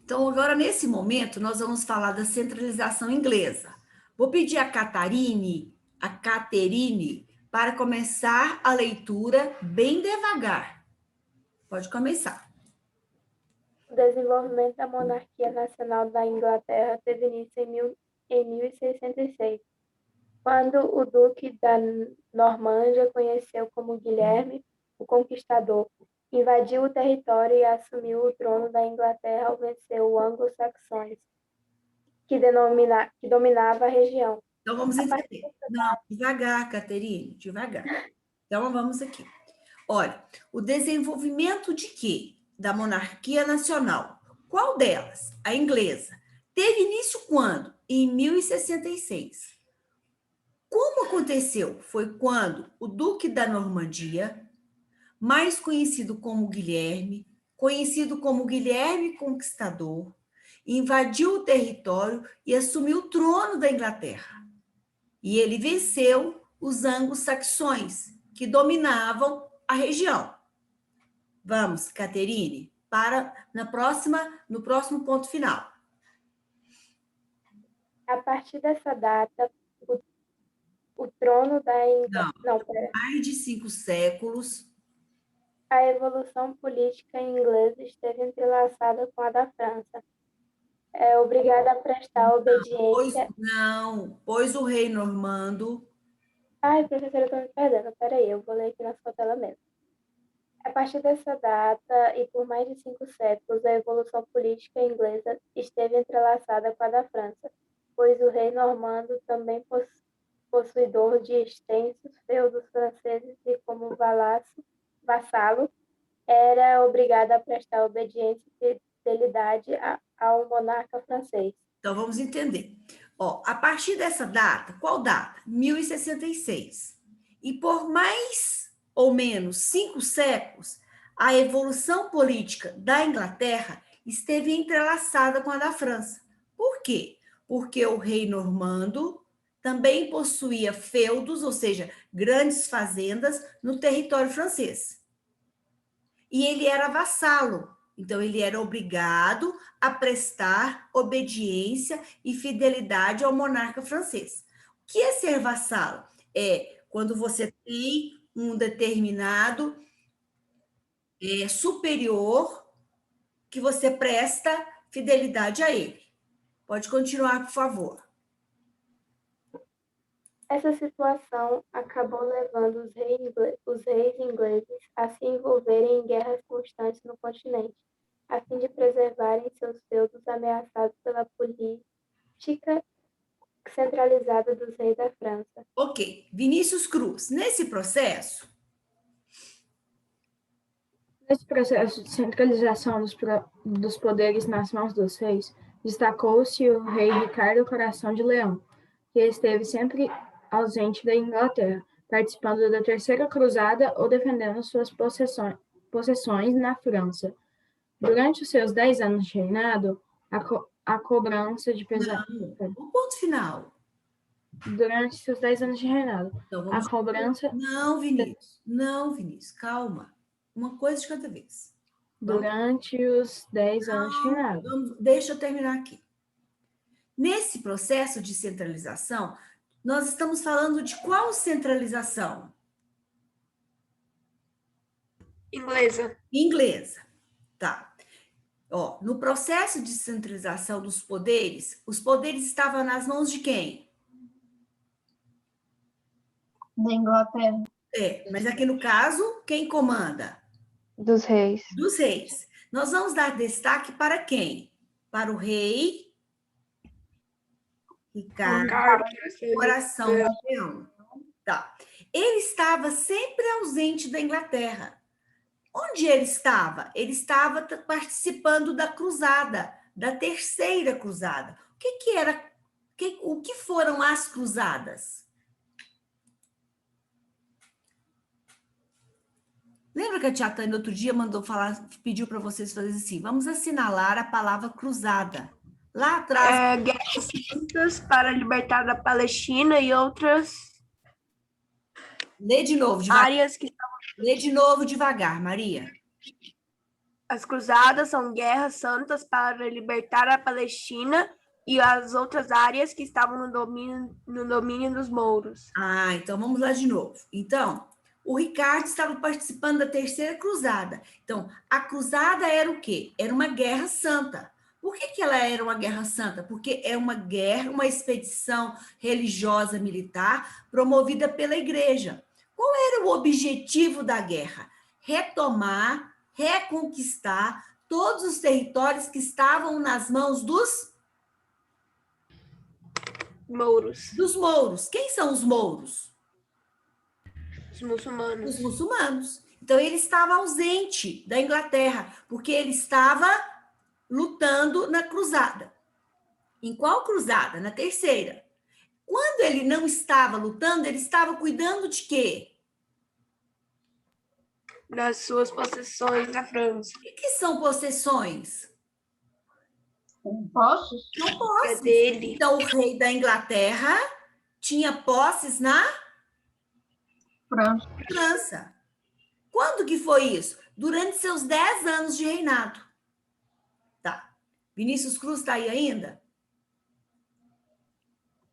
Então, agora, nesse momento, nós vamos falar da centralização inglesa. Vou pedir a Caterine, para começar a leitura bem devagar. Pode começar. O desenvolvimento da monarquia nacional da Inglaterra teve início em 1606, quando o Duque da Normândia, conhecido como Guilherme, o Conquistador, invadiu o território e assumiu o trono da Inglaterra ao vencer os anglo-saxões, que dominava a região. Então, vamos A partir entender. Não, devagar, Caterine, devagar. Então, vamos aqui. Olha, o desenvolvimento de quê? Da monarquia nacional. Qual delas? A inglesa. Teve início quando? Em 1066. Como aconteceu? Foi quando o Duque da Normandia, mais conhecido como Guilherme Conquistador, invadiu o território e assumiu o trono da Inglaterra. E ele venceu os anglo-saxões, que dominavam a região. Vamos, Caterine, no próximo ponto final. A partir dessa data, o trono da Inglaterra... Não, mais de 5 séculos. A evolução política inglesa esteve entrelaçada com a da França. É obrigada a prestar obediência... Pois o rei normando... Ai, professora, eu estou me perdendo. Peraí, eu vou ler aqui na sua tela mesmo. A partir dessa data, e por mais de 5 séculos, a evolução política inglesa esteve entrelaçada com a da França, pois o rei normando, também possuidor de extensos feudos franceses e como vassalo, era obrigado a prestar obediência e fidelidade ao monarca francês. Então, vamos entender. A partir dessa data, qual data? 1066. E por mais ou menos 5 séculos, a evolução política da Inglaterra esteve entrelaçada com a da França. Por quê? Porque o rei normando também possuía feudos, ou seja, grandes fazendas no território francês. E ele era vassalo, então ele era obrigado a prestar obediência e fidelidade ao monarca francês. O que é ser vassalo? É quando você tem um determinado superior que você presta fidelidade a ele. Pode continuar, por favor. Essa situação acabou levando os reis ingleses a se envolverem em guerras constantes no continente, a fim de preservarem seus feudos ameaçados pela política centralizada dos reis da França. Ok. Vinícius Cruz, nesse processo de centralização dos poderes nas mãos dos reis, destacou-se o rei Ricardo Coração de Leão, que esteve sempre ausente da Inglaterra, participando da Terceira Cruzada ou defendendo suas possessões na França. Durante os seus 10 anos de reinado, a cobrança de pesados... O ponto final. Durante seus 10 anos de reinado, Então, a cobrança... Não, Vinícius, calma. Uma coisa de cada vez. Durante os 10 anos de reinado. Deixa eu terminar aqui. Nesse processo de centralização, nós estamos falando de qual centralização? Inglesa. Inglesa. Tá. No processo de centralização dos poderes, os poderes estavam nas mãos de quem? Da Inglaterra. Mas aqui no caso, quem comanda? Dos reis. Dos reis. Nós vamos dar destaque para quem? Para o rei Ricardo Coração de Leão. Tá. Ele estava sempre ausente da Inglaterra. Onde ele estava? Ele estava participando da cruzada, da Terceira Cruzada. O que foram as cruzadas? Lembra que a tia Tânia outro dia pediu para vocês fazerem assim, vamos assinalar a palavra cruzada. Lá atrás... Guerras santas para libertar da Palestina e outras... Lê de novo, devagar. Áreas que... Lê de novo devagar, Maria. As cruzadas são guerras santas para libertar a Palestina e as outras áreas que estavam no domínio dos mouros. Ah, então vamos lá de novo. Então, o Ricardo estava participando da Terceira Cruzada. Então, a cruzada era o quê? Era uma guerra santa. Por que ela era uma guerra santa? Porque é uma guerra, uma expedição religiosa militar promovida pela igreja. Qual era o objetivo da guerra? Retomar, reconquistar todos os territórios que estavam nas mãos dos Mouros, Quem são os mouros? os muçulmanos. Os muçulmanos. Então, ele estava ausente da Inglaterra, porque ele estava lutando na cruzada. Em qual cruzada? Na terceira. Quando ele não estava lutando, ele estava cuidando de quê? Das suas possessões na França. O que são possessões? Posses? São É posses. dele. Então, o rei da Inglaterra tinha posses na França. França. Quando que foi isso? Durante seus 10 anos de reinado. Tá. Vinícius Cruz está aí ainda?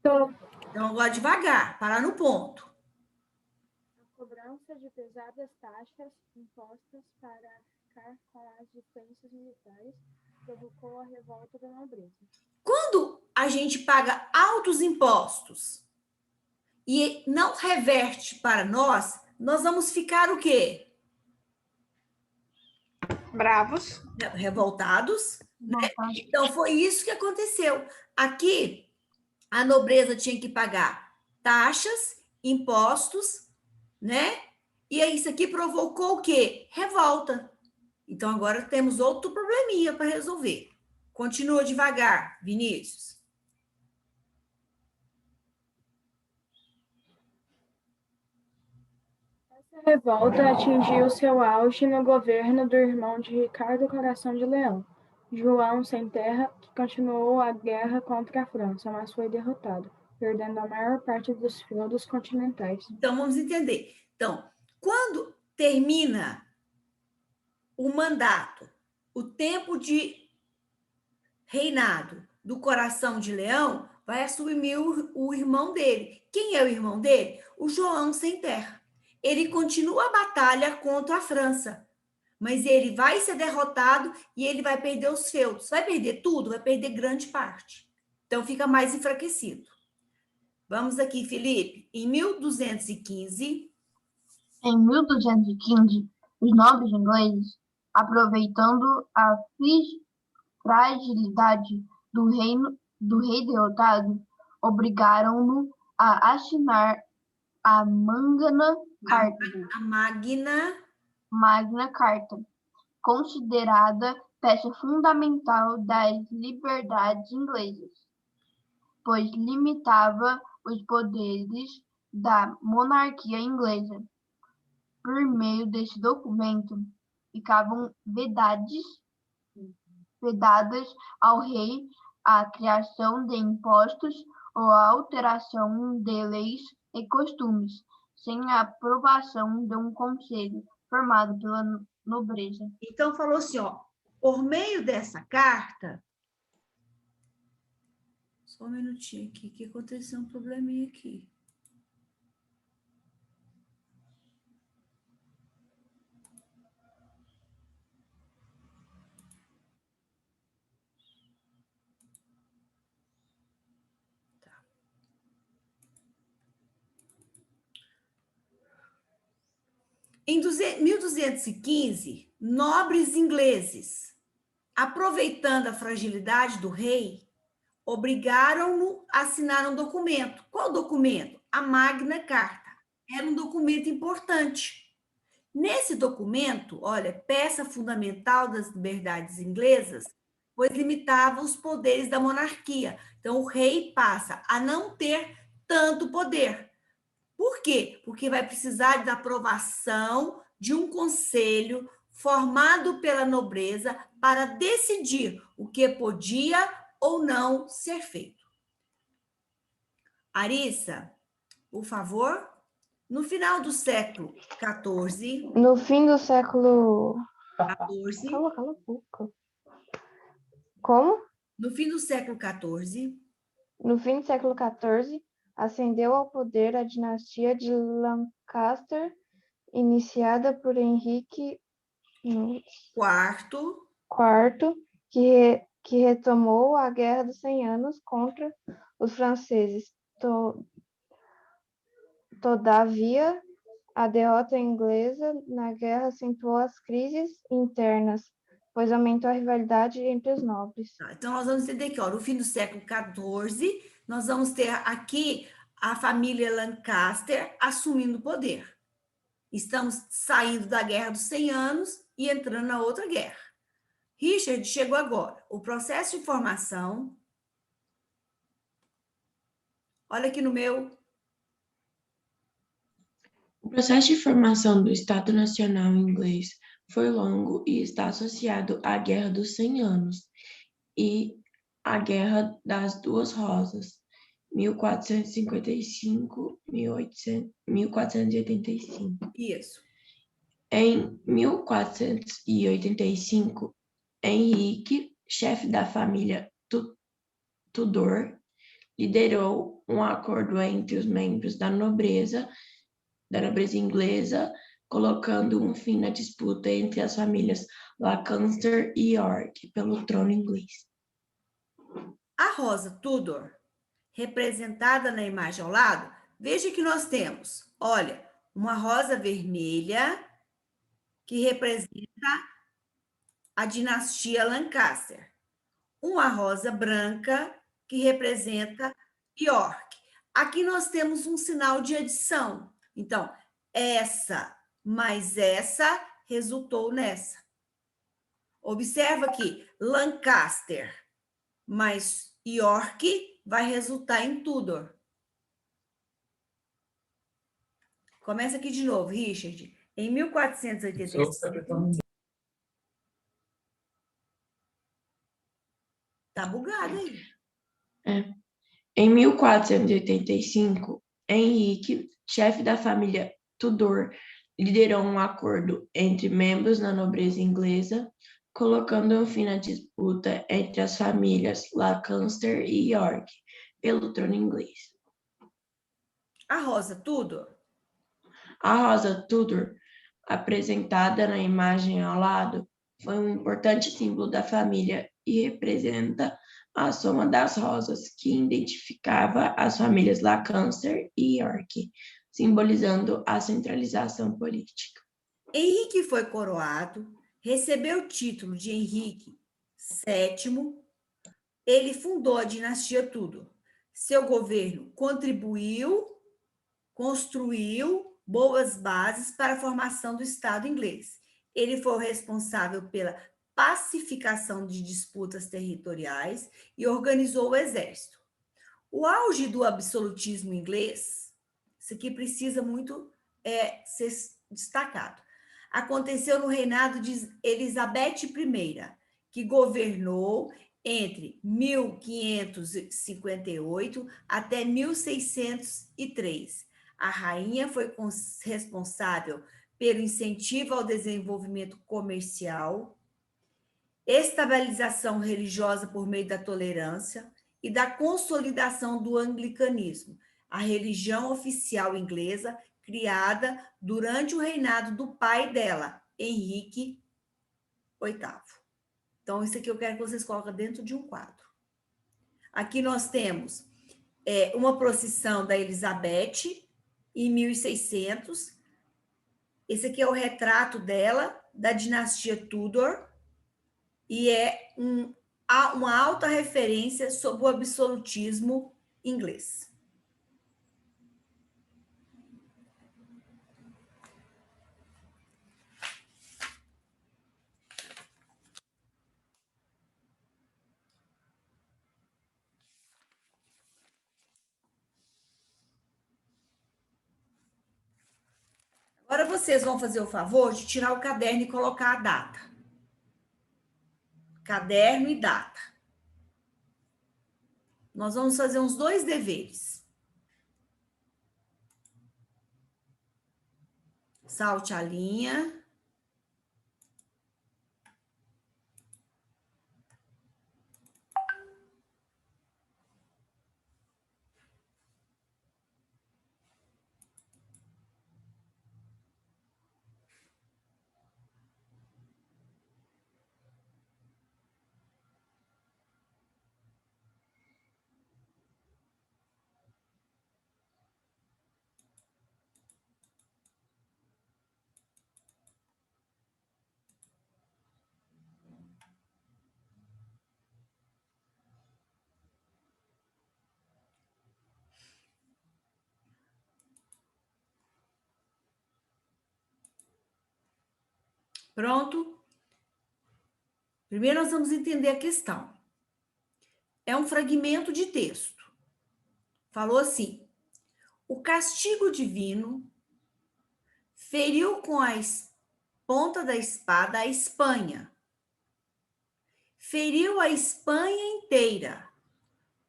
Tô. Então, agora devagar, parar no ponto. A cobrança de pesadas taxas impostas para arcar com as despensas militares provocou a revolta da nobreza. Quando a gente paga altos impostos e não reverte para nós, nós vamos ficar o quê? Bravos. Revoltados. Vontade. Então, foi isso que aconteceu. Aqui, a nobreza tinha que pagar taxas, impostos, né? E aí, isso aqui provocou o quê? Revolta. Então, agora temos outro probleminha para resolver. Continua devagar, Vinícius. Essa revolta atingiu seu auge no governo do irmão de Ricardo Coração de Leão, João Sem Terra, que continuou a guerra contra a França, mas foi derrotado, perdendo a maior parte dos feudos continentais. Então, vamos entender. Então, quando termina o mandato, o tempo de reinado do Coração de Leão, vai assumir o irmão dele. Quem é o irmão dele? O João Sem Terra. Ele continua a batalha contra a França, mas ele vai ser derrotado e ele vai perder os feudos. Vai perder tudo? Vai perder grande parte. Então, fica mais enfraquecido. Vamos aqui, Felipe. Em 1215... Em 1215, os nobres ingleses, aproveitando a fragilidade do rei derrotado, obrigaram-no a assinar a A Magna Carta, considerada peça fundamental das liberdades inglesas, pois limitava os poderes da monarquia inglesa. Por meio desse documento, ficavam vedadas ao rei a criação de impostos ou a alteração de leis e costumes, sem a aprovação de um conselho formado pela nobreza. Então, falou assim, ó, por meio dessa carta... Só um minutinho aqui, que aconteceu um probleminha aqui. Em 1215, nobres ingleses, aproveitando a fragilidade do rei, obrigaram-no a assinar um documento. Qual documento? A Magna Carta. Era um documento importante. Nesse documento, olha, peça fundamental das liberdades inglesas, pois limitava os poderes da monarquia. Então, o rei passa a não ter tanto poder. Por quê? Porque vai precisar da aprovação de um conselho formado pela nobreza para decidir o que podia ou não ser feito. Arissa, por favor. No final do século XIV... No fim do século XIV. Cala a boca. Como? No fim do século XIV, No fim do século XIV, ascendeu ao poder a dinastia de Lancaster, iniciada por Henrique quarto, IV, que retomou a Guerra dos 100 Anos contra os franceses. Todavia, a derrota inglesa na guerra acentuou as crises internas, pois aumentou a rivalidade entre os nobres. tá, então nós vamos entender que, ó, no fim do século XIV, nós vamos ter aqui a família Lancaster assumindo o poder. Estamos saindo da Guerra dos 100 Anos e entrando na outra guerra. Richard chegou agora. O processo de formação. Olha aqui no meu. O processo de formação do Estado Nacional inglês foi longo e está associado à Guerra dos 100 Anos e à Guerra das Duas Rosas, 1485. Isso. Em 1485, Henrique, chefe da família Tudor, liderou um acordo entre os membros da nobreza inglesa, colocando um fim na disputa entre as famílias Lancaster e York pelo trono inglês. A rosa Tudor, representada na imagem ao lado, veja que nós temos, olha, uma rosa vermelha que representa a dinastia Lancaster. Uma rosa branca que representa York. Aqui nós temos um sinal de adição. Então, essa mais essa resultou nessa. Observa que Lancaster mais York vai resultar em Tudor. Começa aqui de novo, Richard. Em 1485... Tá bugado aí. Em 1485, Henrique, chefe da família Tudor, liderou um acordo entre membros da nobreza inglesa, colocando um fim na disputa entre as famílias Lancaster e York pelo trono inglês. A rosa Tudor. A rosa Tudor, apresentada na imagem ao lado, foi um importante símbolo da família e representa a soma das rosas, que identificava as famílias Lancaster e York, simbolizando a centralização política. Henrique foi coroado, recebeu o título de Henrique VII. Ele fundou a dinastia Tudor. Seu governo construiu boas bases para a formação do Estado inglês. Ele foi o responsável pela pacificação de disputas territoriais e organizou o exército. O auge do absolutismo inglês, isso aqui precisa muito ser destacado, aconteceu no reinado de Elizabeth I, que governou entre 1558 até 1603. A rainha foi responsável pelo incentivo ao desenvolvimento comercial, estabilização religiosa por meio da tolerância e da consolidação do anglicanismo, a religião oficial inglesa criada durante o reinado do pai dela, Henrique VIII. Então, isso aqui eu quero que vocês coloquem dentro de um quadro. Aqui nós temos uma procissão da Elizabeth em 1600. Esse aqui é o retrato dela, da dinastia Tudor, e é uma alta referência sobre o absolutismo inglês. Agora vocês vão fazer o favor de tirar o caderno e colocar a data. Caderno e data. Nós vamos fazer uns 2 deveres. Salte a linha. Pronto? Primeiro nós vamos entender a questão. É um fragmento de texto. Falou assim: o castigo divino feriu com a ponta da espada a Espanha. Feriu a Espanha inteira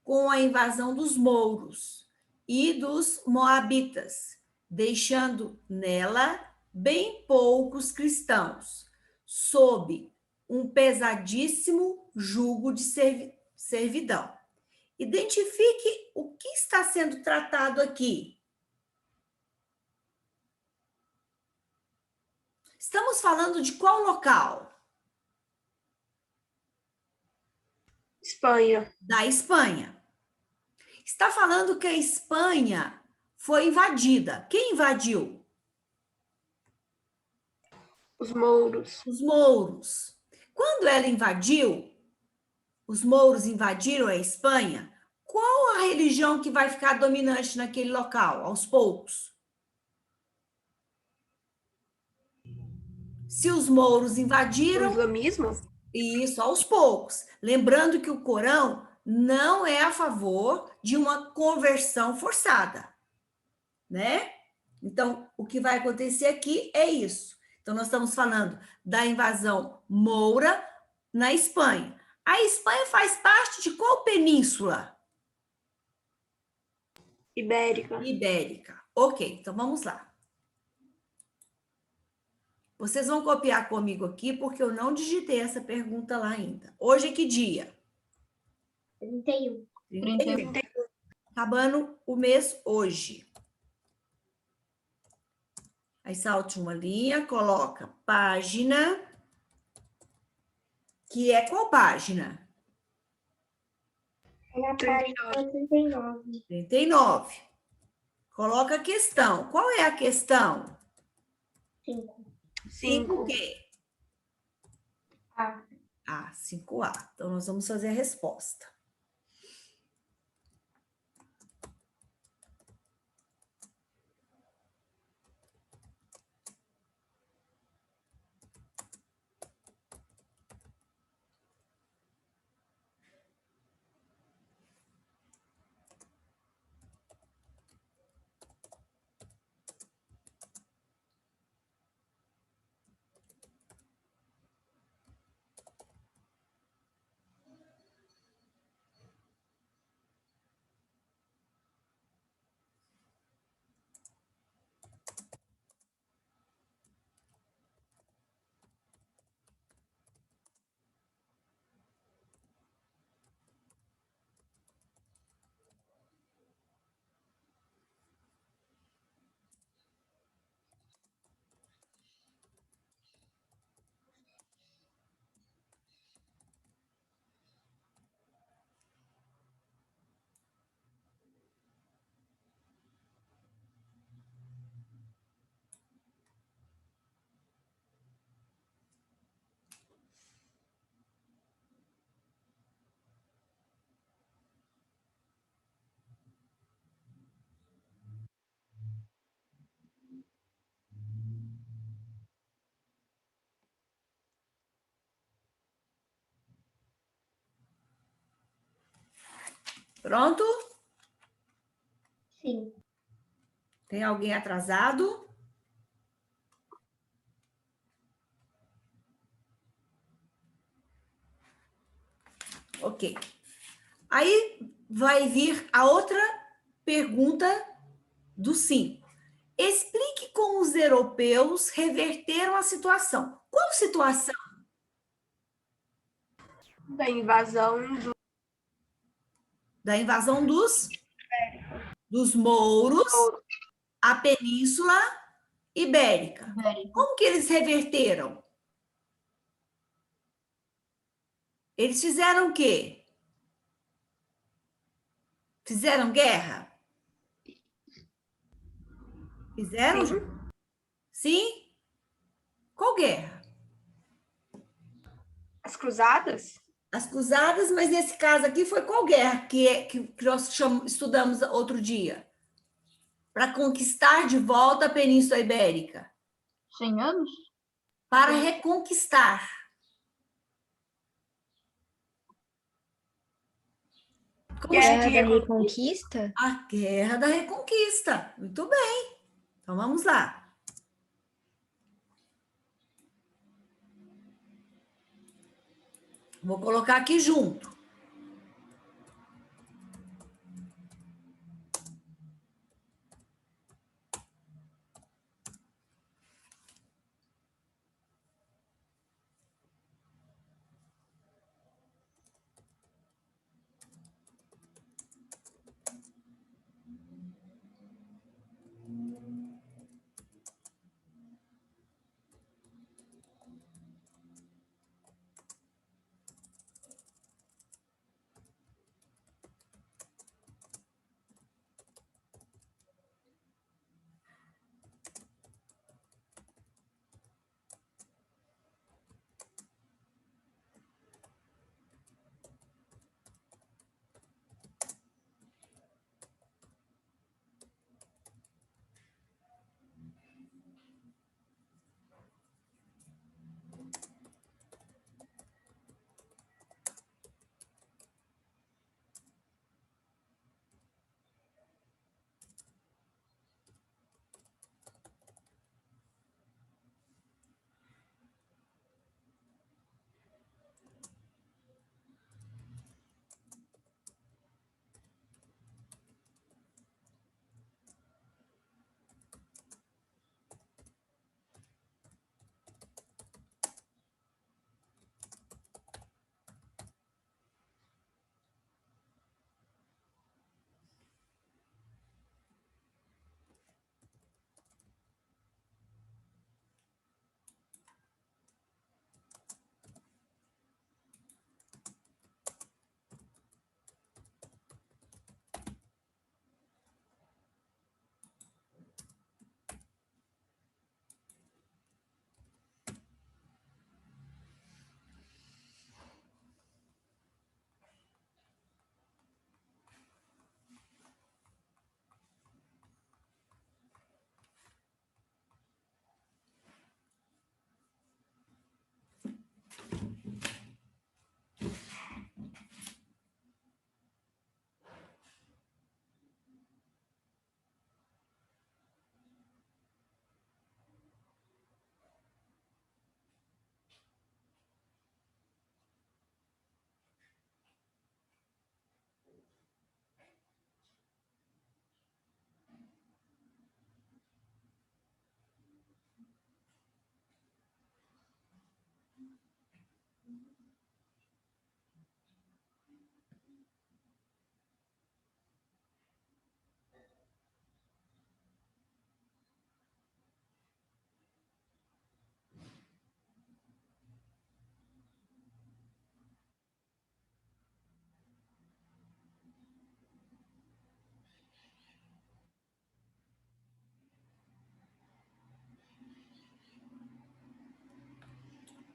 com a invasão dos mouros e dos moabitas, deixando nela bem poucos cristãos, sob um pesadíssimo jugo de servidão. Identifique o que está sendo tratado aqui. Estamos falando de qual local? Espanha. Da Espanha. Está falando que a Espanha foi invadida. Quem invadiu? Os mouros. Os mouros. Quando ela invadiu, os mouros invadiram a Espanha, qual a religião que vai ficar dominante naquele local, aos poucos? Se os mouros O invadiram, islamismo? isso, aos poucos. Lembrando que o Corão não é a favor de uma conversão forçada, né? Então, o que vai acontecer aqui é isso. Então, nós estamos falando da invasão moura na Espanha. A Espanha faz parte de qual península? Ibérica. Ibérica. Ok, então vamos lá. Vocês vão copiar comigo aqui, porque eu não digitei essa pergunta lá ainda. Hoje é que dia? 31. 31. Acabando o mês hoje. Aí salte uma linha, coloca página, que é qual página? É a página 39. 39. Coloca a questão. Qual é a questão? 5. 5 o quê? A. 5A. Então, nós vamos fazer a resposta. Pronto? Sim. Tem alguém atrasado? Ok. Aí vai vir a outra pergunta do 5. Explique como os europeus reverteram a situação. Qual situação? Da invasão Da invasão dos mouros à Península Ibérica. Como que eles reverteram? Eles fizeram o quê? Fizeram guerra? Fizeram? Sim. Sim? Qual guerra? As cruzadas? As cruzadas, mas nesse caso aqui foi qual guerra que nós estudamos outro dia? Para conquistar de volta a Península Ibérica. 100 anos? Para reconquistar. Como Guerra da Reconquista. Reconquista? a Guerra da Reconquista. Muito bem. Então, vamos lá. Vou colocar aqui junto.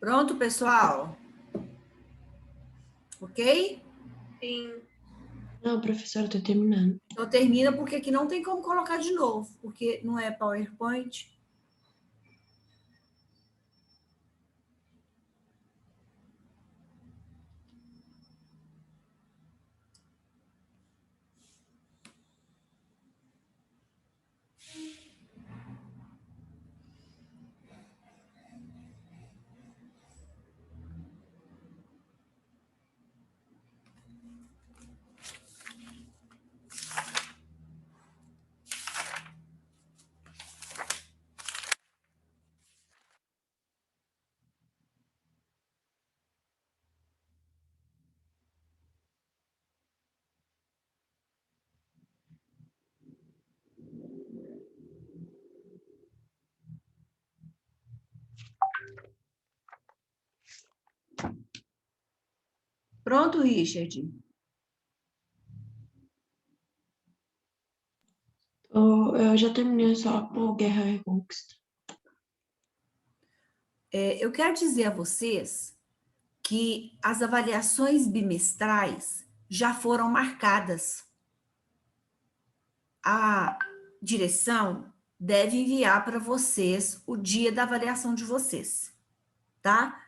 Pronto, pessoal? Ok? Sim. Não, professora, tô terminando. Então, termina, porque aqui não tem como colocar de novo, porque não é PowerPoint. Pronto, Richard? Eu já terminei só por Guerra e Reconquista. Eu quero dizer a vocês que as avaliações bimestrais já foram marcadas. A direção deve enviar para vocês o dia da avaliação de vocês. tá?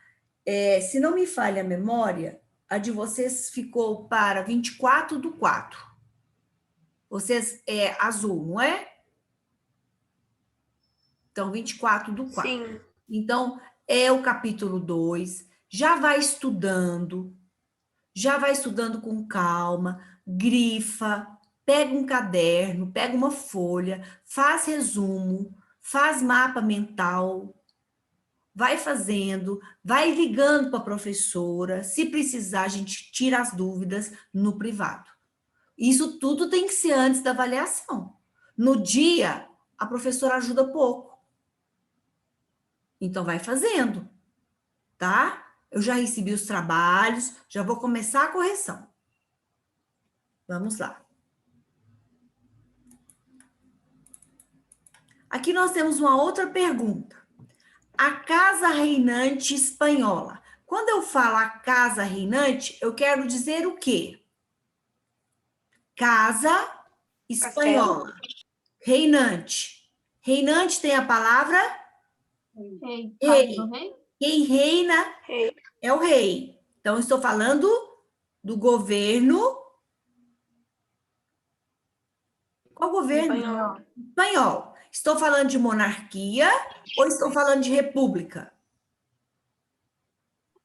Se não me falha a memória, a de vocês ficou para 24/4. Vocês é azul, não é? Então, 24/4. Sim. Então, é o capítulo 2. Já vai estudando com calma, grifa, pega um caderno, pega uma folha, faz resumo, faz mapa mental, vai fazendo, vai ligando para a professora. Se precisar, a gente tira as dúvidas no privado. Isso tudo tem que ser antes da avaliação. No dia, a professora ajuda pouco. Então, vai fazendo, tá? Eu já recebi os trabalhos, já vou começar a correção. Vamos lá. Aqui nós temos uma outra pergunta. A casa reinante espanhola. Quando eu falo a casa reinante, eu quero dizer o quê? Casa espanhola. Reinante. Reinante tem a palavra Rei. Rei. Casa do rei? Quem reina Rei. é o rei. Então, estou falando do governo. Qual governo? Espanhol. Espanhol. Estou falando de monarquia ou estou falando de república?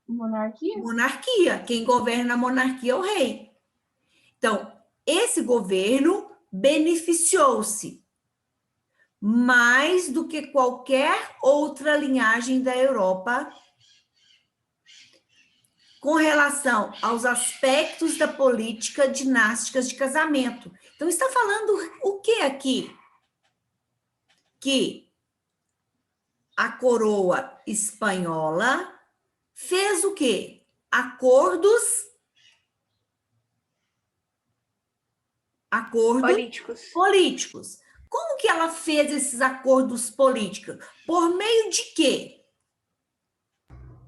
Monarquia? Monarquia. Quem governa a monarquia é o rei. Então, esse governo beneficiou-se mais do que qualquer outra linhagem da Europa com relação aos aspectos da política dinásticas de casamento. Então, está falando o que aqui? Que a coroa espanhola fez o quê? Acordos Políticos. Como que ela fez esses acordos políticos? Por meio de quê?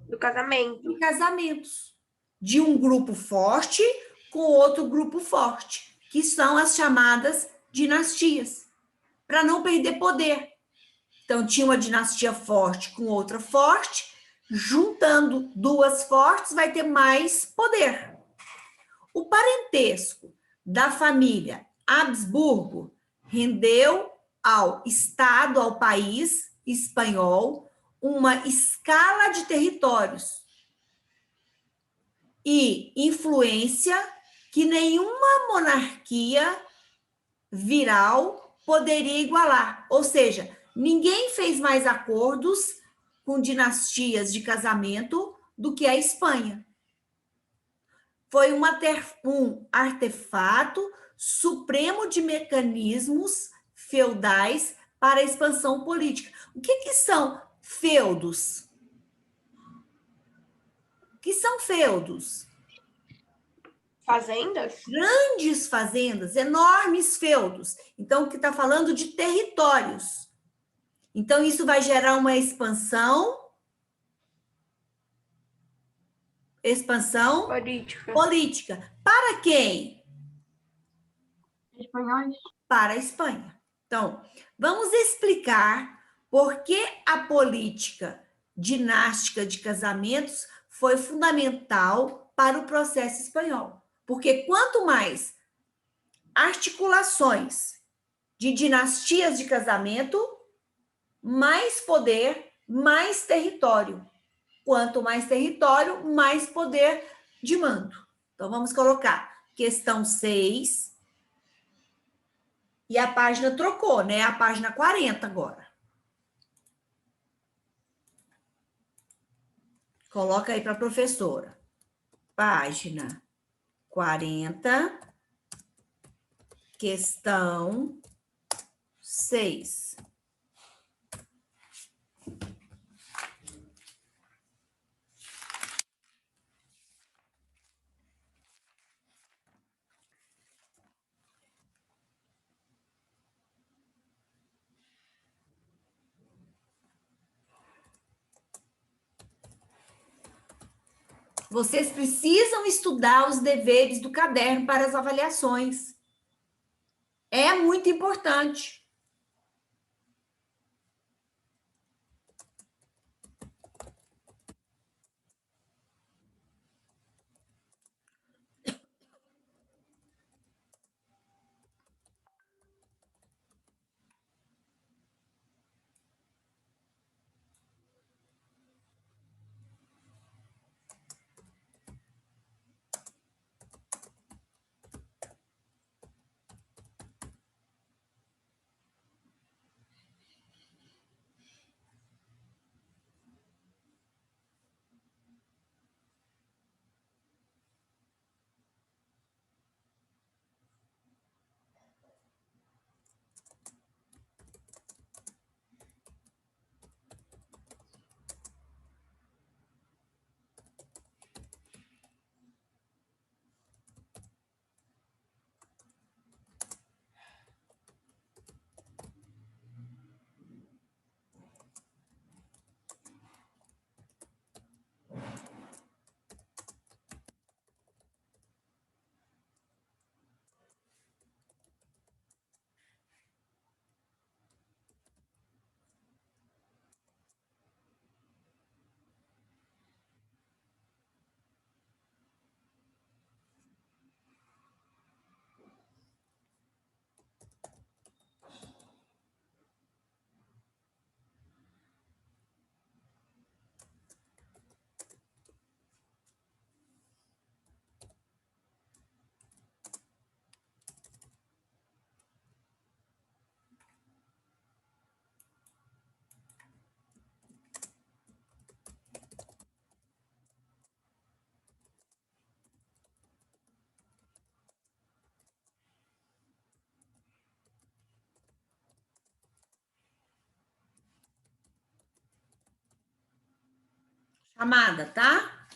Do casamento. De casamentos. De um grupo forte com outro grupo forte, que são as chamadas dinastias, para não perder poder. Então, tinha uma dinastia forte com outra forte, juntando duas fortes, vai ter mais poder. O parentesco da família Habsburgo rendeu ao Estado, ao país espanhol, uma escala de territórios e influência que nenhuma monarquia viral poderia igualar. Ou seja, ninguém fez mais acordos com dinastias de casamento do que a Espanha. Foi um artefato supremo de mecanismos feudais para a expansão política. O que são feudos? O que são feudos? Fazendas? Grandes fazendas, enormes feudos. Então, que está falando de territórios. Então, isso vai gerar uma expansão política. Para quem? Espanhóis? Para a Espanha. Então, vamos explicar por que a política dinástica de casamentos foi fundamental para o processo espanhol. Porque quanto mais articulações de dinastias de casamento, mais poder, mais território. Quanto mais território, mais poder de mando. Então, vamos colocar questão 6. E a página trocou, né? A página 40 agora. Coloca aí para a professora. Página 40, questão 6. Vocês precisam estudar os deveres do caderno para as avaliações. É muito importante. Chamada, tá?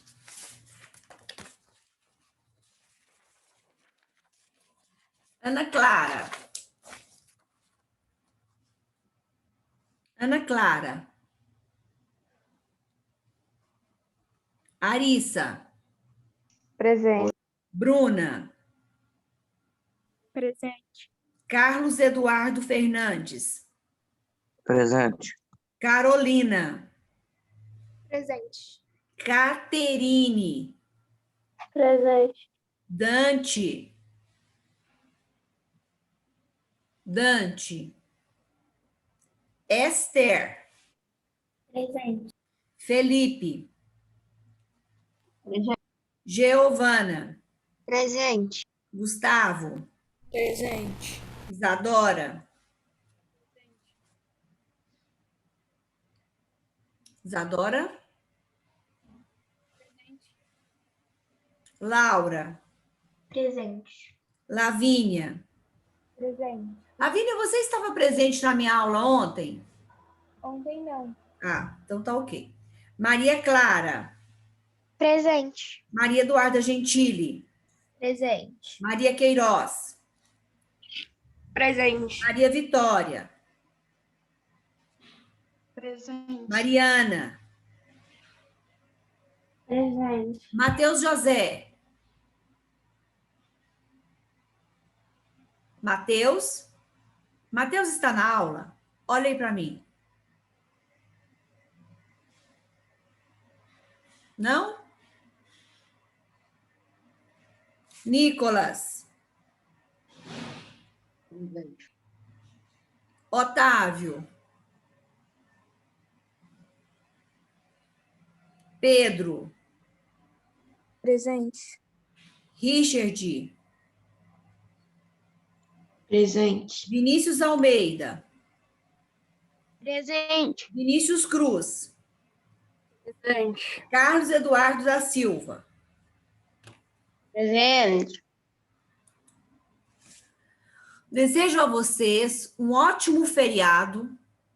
Ana Clara. Ana Clara. Arissa. Presente. Bruna. Presente. Carlos Eduardo Fernandes. Presente. Carolina. Presente. Caterine. Presente. Dante. Dante. Esther. Presente. Felipe. Presente. Giovana. Presente. Gustavo. Presente. Isadora. Isadora. Laura. Presente. Lavínia. Presente. Lavínia, você estava presente na minha aula ontem? Ontem não. Ah, então tá ok. Maria Clara. Presente. Maria Eduarda Gentili. Presente. Maria Queiroz. Presente. Maria Vitória. Presente. Mariana. Presente. Matheus José. Matheus. Matheus está na aula? Olha aí para mim. Não? Nicolas. Otávio. Pedro. Presente. Richard. Presente. Vinícius Almeida. Presente. Vinícius Cruz. Presente. Carlos Eduardo da Silva. Presente. Desejo a vocês um ótimo feriado,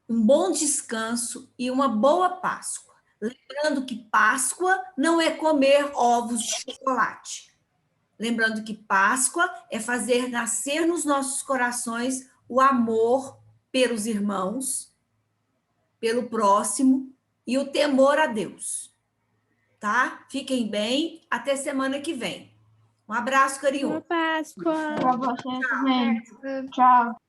um bom descanso e uma boa Páscoa. Lembrando que Páscoa não é comer ovos de chocolate. Lembrando que Páscoa é fazer nascer nos nossos corações o amor pelos irmãos, pelo próximo e o temor a Deus. Tá? Fiquem bem. Até semana que vem. Um abraço, carinhoso. Páscoa. Para você também. Tchau.